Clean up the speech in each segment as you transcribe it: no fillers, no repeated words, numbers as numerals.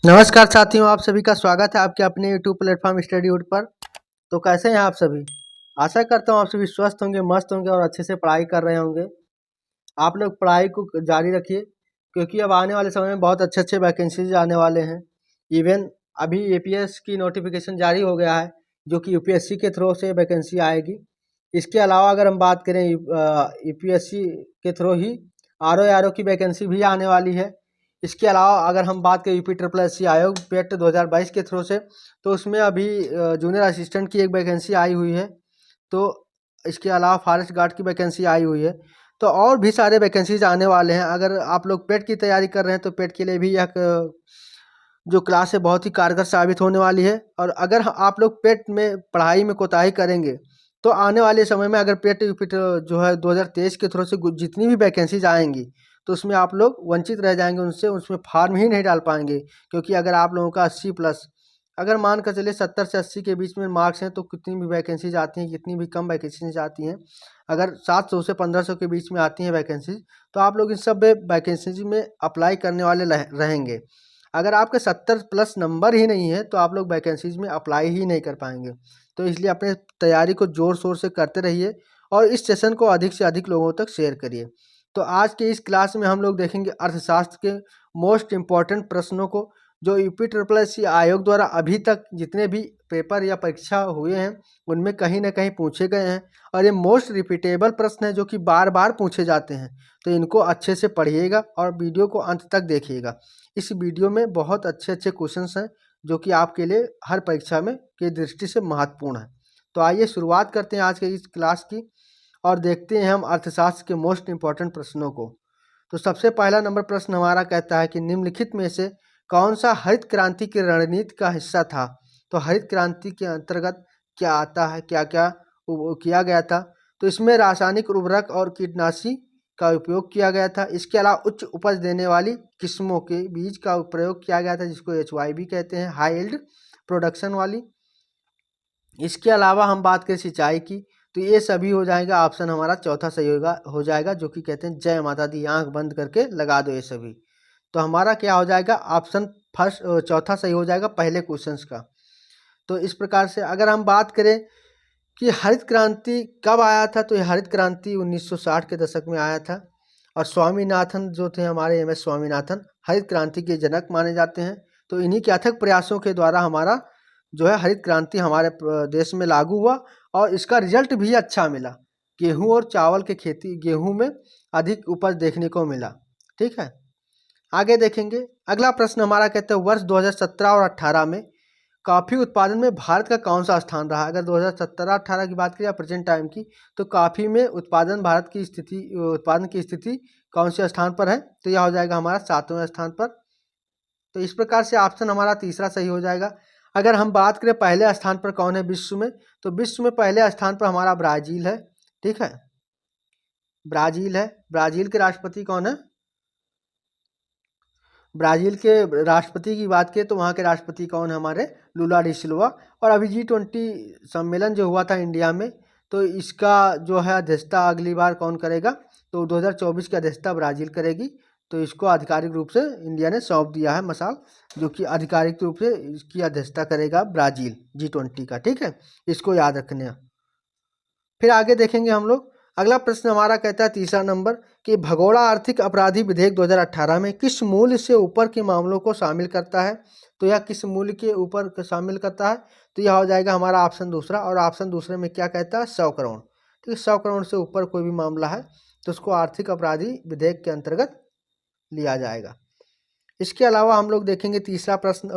नमस्कार साथियों, आप सभी का स्वागत है आपके अपने यूट्यूब प्लेटफॉर्म स्टडीवुड पर। तो कैसे हैं आप सभी? आशा करता हूँ आप सभी स्वस्थ होंगे, मस्त होंगे और अच्छे से पढ़ाई कर रहे होंगे। आप लोग पढ़ाई को जारी रखिए, क्योंकि अब आने वाले समय में बहुत अच्छे अच्छे वैकेंसीज आने वाले हैं। इवन अभी एपीएस की नोटिफिकेशन जारी हो गया है, जो कि यूपीएससी के थ्रू से वैकेंसी आएगी। इसके अलावा अगर हम बात करें यूपीएससी के थ्रू ही आर ओ की वैकेंसी भी आने वाली है। इसके अलावा अगर हम बात करें यूपी ट्रिपल एस सी आयोग पेट 2022 के थ्रू से, तो उसमें अभी जूनियर असिस्टेंट की एक वैकेंसी आई हुई है। तो इसके अलावा फॉरेस्ट गार्ड की वैकेंसी आई हुई है। तो और भी सारे वैकेंसीज आने वाले हैं। अगर आप लोग पेट की तैयारी कर रहे हैं तो पेट के लिए भी यह जो क्लास है बहुत ही कारगर साबित होने वाली है। और अगर आप लोग पेट में पढ़ाई में कोताही करेंगे तो आने वाले समय में अगर पेट यूपीट जो है 2023 के थ्रू से जितनी भी वैकेंसीज आएंगी तो उसमें आप लोग वंचित रह जाएंगे उनसे, उसमें फॉर्म ही नहीं डाल पाएंगे। क्योंकि अगर आप लोगों का 80+, अगर मान कर चलिए 70 से 80 के बीच में मार्क्स हैं, तो कितनी भी वैकेंसीज आती हैं, कितनी भी कम वैकेंसीज आती हैं। अगर 700 से 1500 के बीच में आती हैं वैकेंसीज, तो आप लोग इन सब वैकेंसीज में अप्लाई करने वाले रहेंगे। अगर आपके 70+ नंबर ही नहीं है तो आप लोग वैकेंसीज में अप्लाई ही नहीं कर पाएंगे। तो इसलिए अपने तैयारी को ज़ोर शोर से करते रहिए और इस सेशन को अधिक से अधिक लोगों तक शेयर करिए। तो आज के इस क्लास में हम लोग देखेंगे अर्थशास्त्र के मोस्ट इम्पॉर्टेंट प्रश्नों को, जो यूपी ट्रिपल एस सी आयोग द्वारा अभी तक जितने भी पेपर या परीक्षा हुए हैं उनमें कहीं ना कहीं पूछे गए हैं। और ये मोस्ट रिपीटेबल प्रश्न है जो कि बार बार पूछे जाते हैं। तो इनको अच्छे से पढ़िएगा और वीडियो को अंत तक देखिएगा। इस वीडियो में बहुत अच्छे अच्छे क्वेश्चंस हैं जो कि आपके लिए हर परीक्षा में की दृष्टि से महत्वपूर्ण है। तो आइए शुरुआत करते हैं आज के इस क्लास की और देखते हैं हम अर्थशास्त्र के मोस्ट इम्पॉर्टेंट प्रश्नों को। तो सबसे पहला नंबर प्रश्न हमारा कहता है कि निम्नलिखित में से कौन सा हरित क्रांति की रणनीति का हिस्सा था? तो हरित क्रांति के अंतर्गत क्या आता है, क्या क्या किया गया था? तो इसमें रासायनिक उर्वरक और कीटनाशी का उपयोग किया गया था। इसके अलावा उच्च उपज देने वाली किस्मों के बीज का प्रयोग किया गया था, जिसको HY भी कहते हैं, हाई यील्ड प्रोडक्शन वाली। इसके अलावा हम बात करें सिंचाई की, तो ये सभी हो जाएगा। ऑप्शन हमारा चौथा सही हो जाएगा, जो कि कहते हैं जय माता दी, आंख बंद करके लगा दो ये सभी। तो हमारा क्या हो जाएगा? ऑप्शन फर्स्ट चौथा सही हो जाएगा पहले क्वेश्चंस का। तो इस प्रकार से अगर हम बात करें कि हरित क्रांति कब आया था, तो ये हरित क्रांति 1960 के दशक में आया था। और स्वामीनाथन जो थे हमारे MS स्वामीनाथन, हरित क्रांति के जनक माने जाते हैं। तो इन्हीं के अथक प्रयासों के द्वारा हमारा जो है हरित क्रांति हमारे देश में लागू हुआ और इसका रिजल्ट भी अच्छा मिला। गेहूं और चावल के खेती, गेहूं में अधिक उपज देखने को मिला। ठीक है, आगे देखेंगे। अगला प्रश्न हमारा कहते हैं वर्ष 2017 और 18 में कॉफ़ी उत्पादन में भारत का कौन सा स्थान रहा? अगर 2017-18 की बात करें या प्रेजेंट टाइम की, तो कॉफ़ी में उत्पादन की स्थिति कौन से स्थान पर है? तो यह हो जाएगा हमारा 7वें स्थान पर। तो इस प्रकार से ऑप्शन हमारा तीसरा सही हो जाएगा। अगर हम बात करें पहले स्थान पर कौन है विश्व में, तो विश्व में पहले स्थान पर हमारा ब्राज़ील है। ठीक है, ब्राज़ील है। ब्राज़ील के राष्ट्रपति कौन है? ब्राज़ील के राष्ट्रपति की बात करें तो वहाँ के राष्ट्रपति कौन है? हमारे लुला डी सिल्वा। और अभी G20 सम्मेलन जो हुआ था इंडिया में, तो इसका जो है अध्यक्षता अगली बार कौन करेगा? तो 2024 की अध्यक्षता ब्राज़ील करेगी। तो इसको आधिकारिक रूप से इंडिया ने सौंप दिया है मसाल, जो कि आधिकारिक रूप से इसकी अध्यक्षता करेगा ब्राज़ील G20 का। ठीक है, इसको याद रखना। फिर आगे देखेंगे हम लोग। अगला प्रश्न हमारा कहता है तीसरा नंबर कि भगोड़ा आर्थिक अपराधी विधेयक 2018 में किस मूल्य से ऊपर के मामलों को शामिल करता है? तो यह किस मूल्य के ऊपर शामिल करता है? तो यह हो जाएगा हमारा ऑप्शन दूसरा। और ऑप्शन दूसरे में क्या कहता है? 100 करोड़। ठीक है, 100 करोड़ से ऊपर कोई भी मामला है तो उसको आर्थिक अपराधी विधेयक के अंतर्गत लिया जाएगा। इसके अलावा हम लोग देखेंगे तीसरा प्रश्न,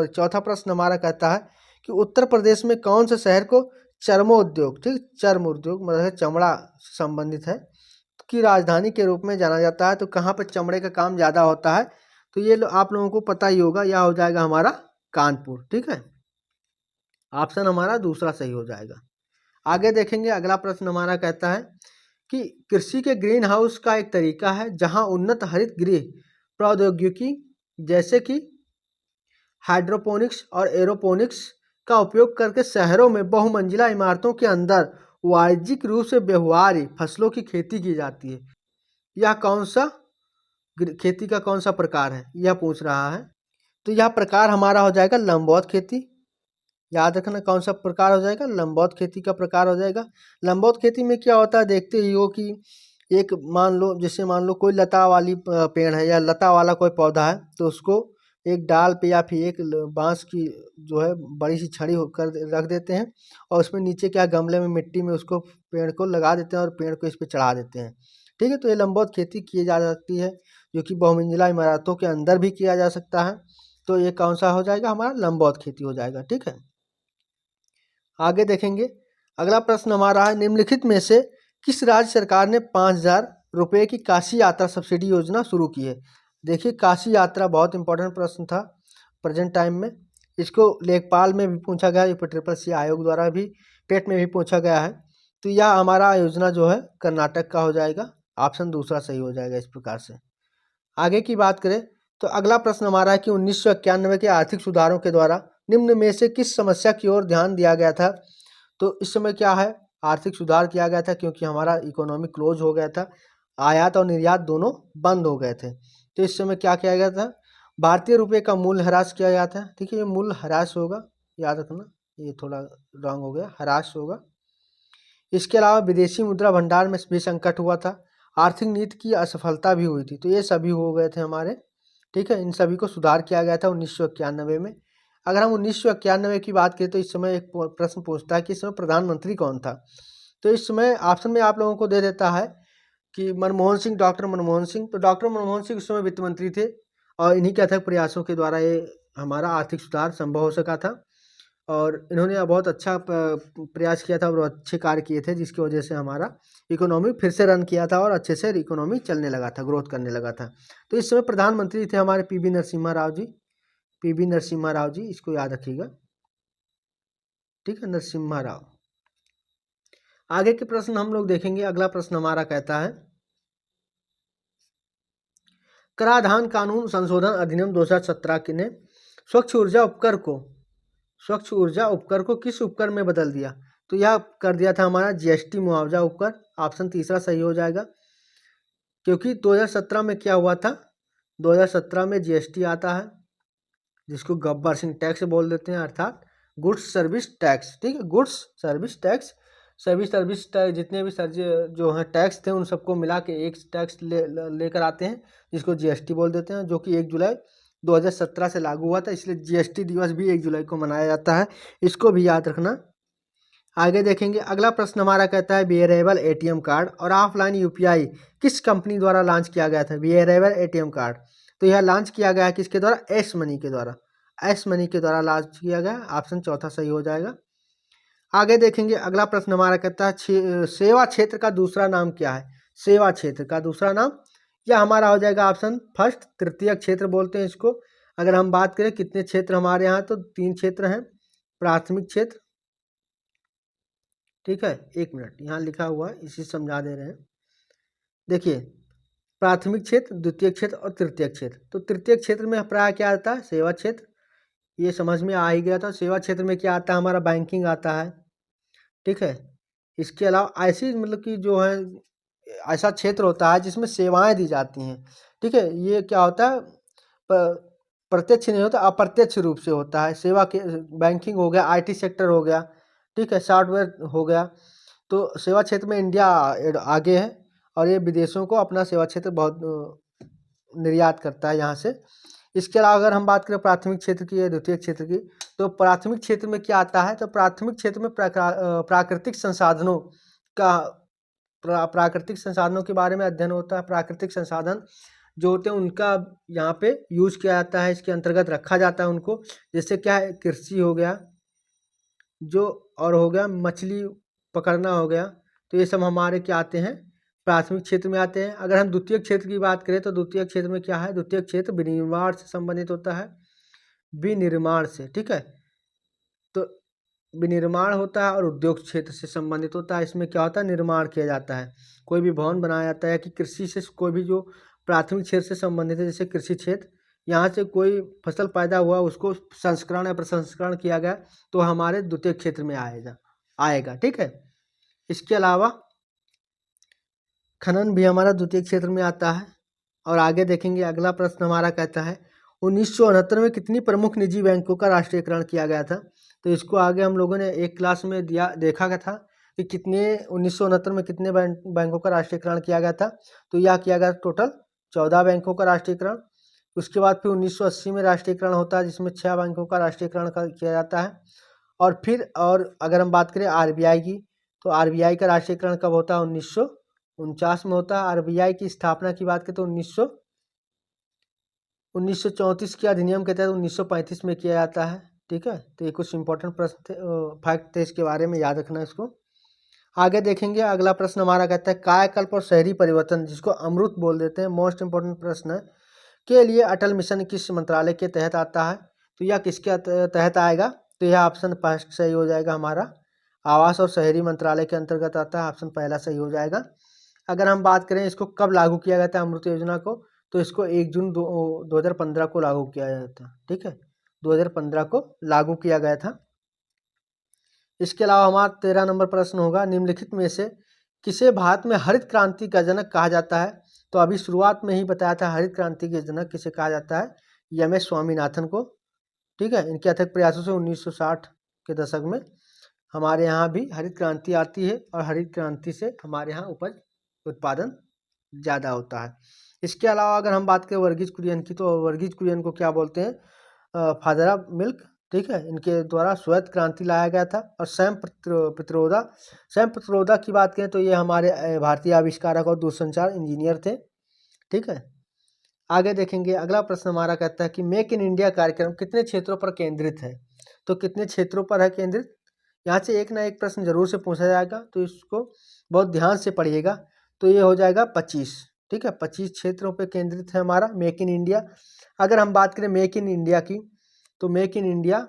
चौथा प्रश्न हमारा कहता है कि उत्तर प्रदेश में कौन से शहर को चर्मोद्योग, ठीक, चर्म उद्योग मतलब चमड़ा से संबंधित है, की राजधानी के रूप में जाना जाता है? तो कहाँ पर चमड़े का काम ज़्यादा होता है? तो ये आप लोगों को पता ही होगा, यह हो जाएगा हमारा कानपुर। ठीक है, ऑप्शन हमारा दूसरा सही हो जाएगा। आगे देखेंगे। अगला प्रश्न हमारा कहता है कि कृषि के ग्रीन हाउस का एक तरीका है जहां उन्नत हरित गृह प्रौद्योगिकी जैसे कि हाइड्रोपोनिक्स और एरोपोनिक्स का उपयोग करके शहरों में बहुमंजिला इमारतों के अंदर वाणिज्यिक रूप से व्यवहार्य फसलों की खेती की जाती है। यह कौन सा खेती का कौन सा प्रकार है, यह पूछ रहा है। तो यह प्रकार हमारा हो जाएगा लंबवत खेती। याद रखना कौन सा प्रकार हो जाएगा, लंबवत खेती का प्रकार हो जाएगा। लंबवत खेती में क्या होता है, देखते ही हो कि एक मान लो, जैसे मान लो कोई लता वाली पेड़ है या लता वाला कोई पौधा है, तो उसको एक डाल पे या फिर एक बांस की जो है बड़ी सी छड़ी होकर रख देते हैं, और उसमें नीचे क्या गमले में मिट्टी में उसको पेड़ को लगा देते हैं और पेड़ को इस पे चढ़ा देते हैं। ठीक है, तो ये लंबवत खेती की जा सकती है, जो कि बहुमंजिला इमारतों के अंदर भी किया जा सकता है। तो ये कौन सा हो जाएगा, हमारा लंबवत खेती हो जाएगा। ठीक है, आगे देखेंगे। अगला प्रश्न हमारा है, निम्नलिखित में से किस राज्य सरकार ने 5,000 रुपये की काशी यात्रा सब्सिडी योजना शुरू की है। देखिए, काशी यात्रा बहुत इंपॉर्टेंट प्रश्न था प्रेजेंट टाइम में। इसको लेखपाल में भी पूछा गया, UPSSC आयोग द्वारा भी पेट में भी पूछा गया है। तो यह हमारा योजना जो है कर्नाटक का हो जाएगा, ऑप्शन दूसरा सही हो जाएगा इस प्रकार से। आगे की बात करें तो अगला प्रश्न हमारा है कि 1991 के आर्थिक सुधारों के द्वारा निम्न में से किस समस्या की ओर ध्यान दिया गया था। तो इस समय क्या है, आर्थिक सुधार किया गया था क्योंकि हमारा इकोनॉमी क्लोज हो गया था, आयात और निर्यात दोनों बंद हो गए थे। तो इस समय क्या किया गया था, भारतीय रुपये का मूल्य ह्रास किया गया था। ठीक है, ये मूल्य ह्रास होगा, याद रखना, ये थोड़ा रॉन्ग हो गया, ह्रास होगा। इसके अलावा विदेशी मुद्रा भंडार में भी संकट हुआ था, आर्थिक नीति की असफलता भी हुई थी। तो ये सभी हो गए थे हमारे। ठीक है, इन सभी को सुधार किया गया था 1991 में। अगर हम 1991 की बात करें तो इस समय एक प्रश्न पूछता है कि इस समय प्रधानमंत्री कौन था। तो इस समय ऑप्शन में आप लोगों को दे देता है कि मनमोहन सिंह, डॉक्टर मनमोहन सिंह। तो डॉक्टर मनमोहन सिंह उस समय वित्त मंत्री थे, और इन्हीं के अथक प्रयासों के द्वारा ये हमारा आर्थिक सुधार संभव हो सका था, और इन्होंने बहुत अच्छा प्रयास किया था और अच्छे कार्य किए थे, जिसकी वजह से हमारा इकोनॉमी फिर से रन किया था और अच्छे से इकोनॉमी चलने लगा था, ग्रोथ करने लगा था। तो इस समय प्रधानमंत्री थे हमारे PV नरसिम्हा राव जी, PV नरसिम्हा राव जी, इसको याद रखिएगा। ठीक है, नरसिम्हा राव। आगे के प्रश्न हम लोग देखेंगे। अगला प्रश्न हमारा कहता है, कराधान कानून संशोधन अधिनियम 2017 ने स्वच्छ ऊर्जा उपकर को किस उपकर में बदल दिया। तो यह कर दिया था हमारा GST मुआवजा उपकर, ऑप्शन तीसरा सही हो जाएगा। क्योंकि 2017 में क्या हुआ था, 2017 में GST आता है, जिसको गब्बर सिंह टैक्स बोल देते हैं, अर्थात गुड्स सर्विस टैक्स। ठीक है, गुड्स सर्विस टैक्स, सभी सर्विस टैक्स जितने भी जो हैं टैक्स थे, उन सबको मिला के एक टैक्स लेकर आते हैं, जिसको GST बोल देते हैं, जो कि 1 जुलाई 2017 से लागू हुआ था। इसलिए GST दिवस भी 1 जुलाई को मनाया जाता है, इसको भी याद रखना। आगे देखेंगे। अगला प्रश्न हमारा कहता है, वेरिएबल ATM कार्ड और ऑफलाइन UPI किस कंपनी द्वारा लॉन्च किया गया था। वेरिएबल ATM कार्ड, तो यह लॉन्च किया गया है किसके द्वारा, एस मनी के द्वारा, एस मनी के द्वारा लॉन्च किया गया, ऑप्शन चौथा सही हो जाएगा। आगे देखेंगे। अगला प्रश्न हमारा कहता है, सेवा क्षेत्र का दूसरा नाम क्या है। सेवा क्षेत्र का दूसरा नाम, यह हमारा हो जाएगा ऑप्शन फर्स्ट, तृतीय क्षेत्र बोलते हैं इसको। अगर हम बात करें कितने क्षेत्र हमारे यहाँ, तो 3 क्षेत्र हैं। प्राथमिक क्षेत्र, ठीक है, 1 मिनट, यहाँ लिखा हुआ है, इसी समझा दे रहे हैं। देखिए, प्राथमिक क्षेत्र, द्वितीय क्षेत्र और तृतीय क्षेत्र। तो तृतीय क्षेत्र में प्राय क्या आता है, सेवा क्षेत्र, ये समझ में आ ही गया था। सेवा क्षेत्र में क्या आता है, हमारा बैंकिंग आता है। ठीक है, इसके अलावा ऐसी मतलब कि जो है ऐसा क्षेत्र होता है जिसमें सेवाएं दी जाती हैं। ठीक है, ये क्या होता है, प्रत्यक्ष नहीं होता, अप्रत्यक्ष रूप से होता है। सेवा के बैंकिंग हो गया, IT सेक्टर हो गया, ठीक है, सॉफ्टवेयर हो गया। तो सेवा क्षेत्र में इंडिया आगे है, और ये विदेशों को अपना सेवा क्षेत्र बहुत निर्यात करता है यहाँ से। इसके अलावा अगर हम बात करें प्राथमिक क्षेत्र की या द्वितीय क्षेत्र की, तो प्राथमिक क्षेत्र में क्या आता है, तो प्राथमिक क्षेत्र में प्राकृतिक संसाधनों का प्राकृतिक संसाधनों के बारे में अध्ययन होता है। प्राकृतिक संसाधन जो होते हैं उनका यहाँ पे यूज किया जाता है, इसके अंतर्गत रखा जाता है उनको। जैसे क्या है, कृषि हो गया जो, और हो गया मछली पकड़ना हो गया। तो ये सब हमारे क्या आते हैं, प्राथमिक क्षेत्र में आते हैं। अगर हम द्वितीय क्षेत्र की बात करें तो द्वितीय क्षेत्र में क्या है, द्वितीय क्षेत्र विनिर्माण से संबंधित होता है, विनिर्माण से। ठीक है, तो विनिर्माण होता है और उद्योग क्षेत्र से संबंधित होता है। इसमें क्या होता है, निर्माण किया जाता है, कोई भी भवन बनाया जाता है। कि कृषि से कोई भी जो प्राथमिक क्षेत्र से संबंधित है, जैसे कृषि क्षेत्र, यहाँ से कोई फसल पैदा हुआ, उसको संस्करण या प्रसंस्करण किया गया, तो हमारे द्वितीय क्षेत्र में आएगा। ठीक है, इसके अलावा खनन भी हमारा द्वितीय क्षेत्र में आता है। और आगे देखेंगे। अगला प्रश्न हमारा कहता है, 1969 में कितनी प्रमुख निजी बैंकों का राष्ट्रीयकरण किया गया था? तो इसको आगे हम लोगों ने एक क्लास में देखा गया था कि कितने 1969 में कितने बैंकों का राष्ट्रीयकरण किया गया था। तो यह किया गया टोटल 14 बैंकों का राष्ट्रीयकरण। उसके बाद फिर 1980 में राष्ट्रीयकरण होता है, जिसमें 6 बैंकों का राष्ट्रीयकरण किया जाता है। और अगर हम बात करें आरबीआई की, तो आरबीआई का राष्ट्रीयकरण कब होता है? 1949 में होता है। आरबीआई की स्थापना की बात करें तो 1934 के अधिनियम के तहत 1935 में किया जाता है। ठीक है, तो ये कुछ इंपॉर्टेंट प्रश्न थे, फैक्ट थे, इसके बारे में याद रखना इसको। आगे देखेंगे, अगला प्रश्न हमारा कहता है कायाकल्प और शहरी परिवर्तन, जिसको अमृत बोल देते हैं, मोस्ट इंपॉर्टेंट प्रश्न है, के लिए अटल मिशन किस मंत्रालय के तहत आता है? तो यह किसके तहत आएगा? तो यह ऑप्शन फर्स्ट सही हो जाएगा हमारा, आवास और शहरी मंत्रालय के अंतर्गत आता है। ऑप्शन पहला सही हो जाएगा। अगर हम बात करें इसको कब लागू किया गया था अमृत योजना को, तो इसको 1 जून 2015 को लागू किया गया था। ठीक है, 2015 को लागू किया गया था। इसके अलावा हमारा 13 नंबर प्रश्न होगा, निम्नलिखित में से किसे भारत में हरित क्रांति का जनक कहा जाता है? तो अभी शुरुआत में ही बताया था हरित क्रांति के जनक किसे कहा जाता है, एम एस स्वामीनाथन को। ठीक है, इनके अथक प्रयासों से 1960 के दशक में हमारे यहाँ भी हरित क्रांति आती है और हरित क्रांति से हमारे यहाँ उपज उत्पादन ज़्यादा होता है। इसके अलावा अगर हम बात करें वर्गीज कुरियन की, तो वर्गीज कुरियन को क्या बोलते हैं? Father of milk. ठीक है, इनके द्वारा श्वेत क्रांति लाया गया था। और सैम पित्रोदा की बात करें तो ये हमारे भारतीय आविष्कारक और दूरसंचार इंजीनियर थे। ठीक है, आगे देखेंगे, अगला प्रश्न हमारा कहता है कि मेक इन इंडिया कार्यक्रम कितने क्षेत्रों पर केंद्रित है? तो कितने क्षेत्रों पर है केंद्रित? यहाँ से एक ना एक प्रश्न जरूर से पूछा जाएगा, तो इसको बहुत ध्यान से पढ़िएगा। तो ये हो जाएगा 25। ठीक है, 25 क्षेत्रों पर केंद्रित है हमारा मेक इन इंडिया। अगर हम बात करें मेक इन इंडिया की, तो मेक इन इंडिया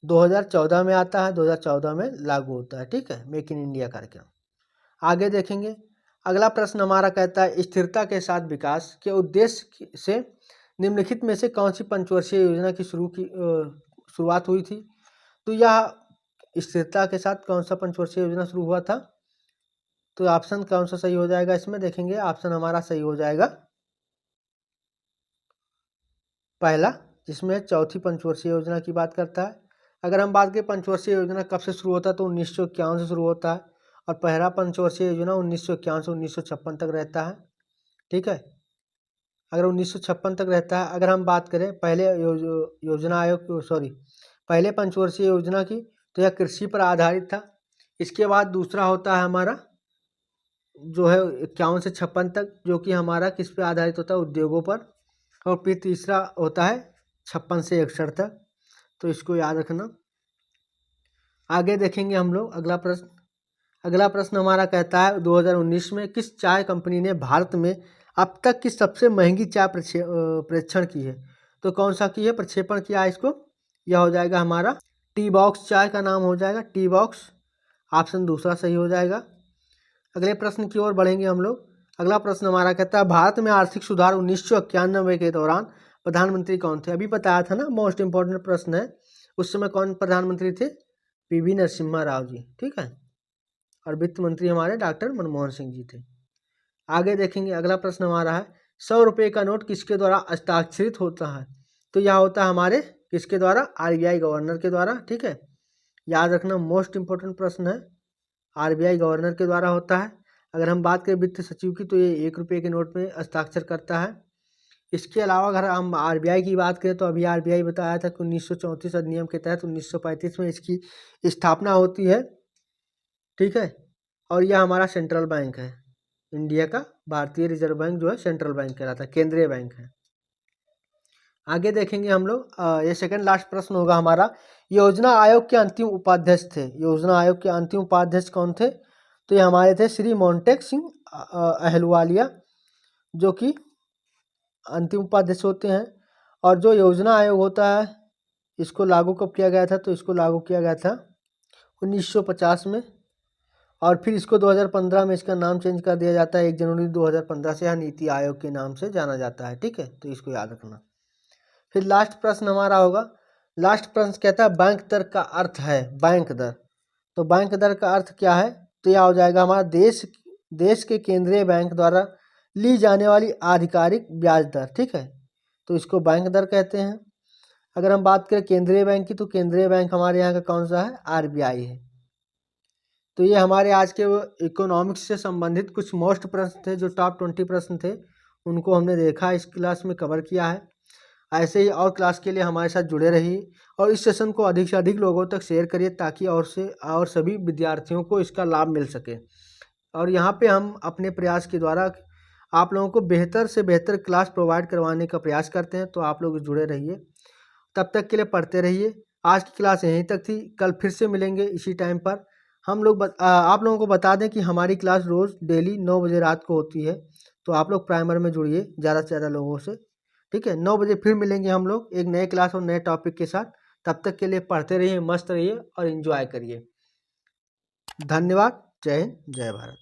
2014 में आता है, 2014 में लागू होता है। ठीक है, मेक इन इंडिया कार्यक्रम। आगे देखेंगे, अगला प्रश्न हमारा कहता है स्थिरता के साथ विकास के उद्देश्य से निम्नलिखित में से कौन सी पंचवर्षीय योजना की शुरुआत हुई थी? तो यह स्थिरता के साथ कौन सा पंचवर्षीय योजना शुरू हुआ था? तो ऑप्शन कौन सा सही हो जाएगा इसमें? देखेंगे, ऑप्शन हमारा सही हो जाएगा पहला, जिसमें चौथी पंचवर्षीय योजना की बात करता है। अगर हम बात करें पंचवर्षीय योजना कब से शुरू होता है, तो 1951 से शुरू होता है। और पहला पंचवर्षीय योजना 1951 से 1956 तक रहता है। ठीक है, अगर 1956 तक रहता है। अगर हम बात करें पहले पहले पंचवर्षीय योजना की, तो यह कृषि पर आधारित था। इसके बाद दूसरा होता है हमारा जो है 51 से 56 तक, जो कि हमारा किस पे आधारित होता है? उद्योगों पर। और फिर तीसरा होता है 56 से 61 तक, तो इसको याद रखना। आगे देखेंगे हम लोग अगला प्रश्न हमारा कहता है 2019 में किस चाय कंपनी ने भारत में अब तक की सबसे महंगी चाय प्रेक्षण की है? तो कौन सा की है, प्रक्षेपण किया है इसको? यह हो जाएगा हमारा टी बॉक्स चाय का नाम हो जाएगा, टी बॉक्स। ऑप्शन दूसरा सही हो जाएगा। अगले प्रश्न की ओर बढ़ेंगे हम लोग। अगला प्रश्न हमारा कहता है भारत में आर्थिक सुधार 1991 के दौरान प्रधानमंत्री कौन थे? अभी बताया था ना, मोस्ट इंपॉर्टेंट प्रश्न है। उस समय कौन प्रधानमंत्री थे? पीवी नरसिम्हा राव जी। ठीक है, और वित्त मंत्री हमारे डॉक्टर मनमोहन सिंह जी थे। आगे देखेंगे, अगला प्रश्न हमारा है 100 रुपये का नोट किसके द्वारा हस्ताक्षरित होता है? तो यह होता है हमारे किसके द्वारा? आरबीआई गवर्नर के द्वारा। ठीक है, याद रखना, मोस्ट इंपॉर्टेंट प्रश्न है, आरबीआई गवर्नर के द्वारा होता है। अगर हम बात करें वित्त सचिव की, तो ये 1 रुपये के नोट में हस्ताक्षर करता है। इसके अलावा अगर हम आरबीआई की बात करें, तो अभी आरबीआई बताया था कि 1934 अधिनियम के तहत 1935 में इसकी स्थापना होती है। ठीक है, और यह हमारा सेंट्रल बैंक है इंडिया का, भारतीय रिजर्व बैंक जो है सेंट्रल बैंक कहलाता है, केंद्रीय बैंक है। आगे देखेंगे हम लोग, ये सेकंड लास्ट प्रश्न होगा हमारा, योजना आयोग के अंतिम उपाध्यक्ष थे। योजना आयोग के अंतिम उपाध्यक्ष कौन थे? तो ये हमारे थे श्री मोंटेक सिंह अहलुवालिया, जो कि अंतिम उपाध्यक्ष होते हैं। और जो योजना आयोग होता है, इसको लागू कब किया गया था? तो इसको लागू किया गया था 1950 में। और फिर इसको 2015 में इसका नाम चेंज कर दिया जाता है, 1 जनवरी 2015 से यह नीति आयोग के नाम से जाना जाता है। ठीक है, तो इसको याद रखना। फिर लास्ट प्रश्न हमारा होगा, लास्ट प्रश्न कहता है बैंक दर का अर्थ है, बैंक दर। तो बैंक दर का अर्थ क्या है? तो यह हो जाएगा हमारा देश के केंद्रीय बैंक द्वारा ली जाने वाली आधिकारिक ब्याज दर। ठीक है, तो इसको बैंक दर कहते हैं। अगर हम बात करें केंद्रीय बैंक की, तो केंद्रीय बैंक हमारे यहाँ का कौन सा है, आरबीआई है। तो ये हमारे आज के इकोनॉमिक्स से संबंधित कुछ मोस्ट प्रश्न थे, जो टॉप 20 प्रश्न थे, उनको हमने देखा, इस क्लास में कवर किया है। ऐसे ही और क्लास के लिए हमारे साथ जुड़े रहिए और इस सेशन को अधिक से अधिक लोगों तक शेयर करिए, ताकि और सभी विद्यार्थियों को इसका लाभ मिल सके। और यहाँ पे हम अपने प्रयास के द्वारा आप लोगों को बेहतर से बेहतर क्लास प्रोवाइड करवाने का प्रयास करते हैं, तो आप लोग जुड़े रहिए। तब तक के लिए पढ़ते रहिए। आज की क्लास यहीं तक थी, कल फिर से मिलेंगे इसी टाइम पर। आप लोगों को बता दें कि हमारी क्लास रोज़ डेली 9 बजे रात को होती है, तो आप लोग प्राइमर में जुड़िए ज़्यादा से ज़्यादा लोगों से, ठीक है। 9 बजे फिर मिलेंगे हम लोग एक नए क्लास और नए टॉपिक के साथ। तब तक के लिए पढ़ते रहिए, मस्त रहिए और एंजॉय करिए। धन्यवाद। जय हिंद, जय भारत।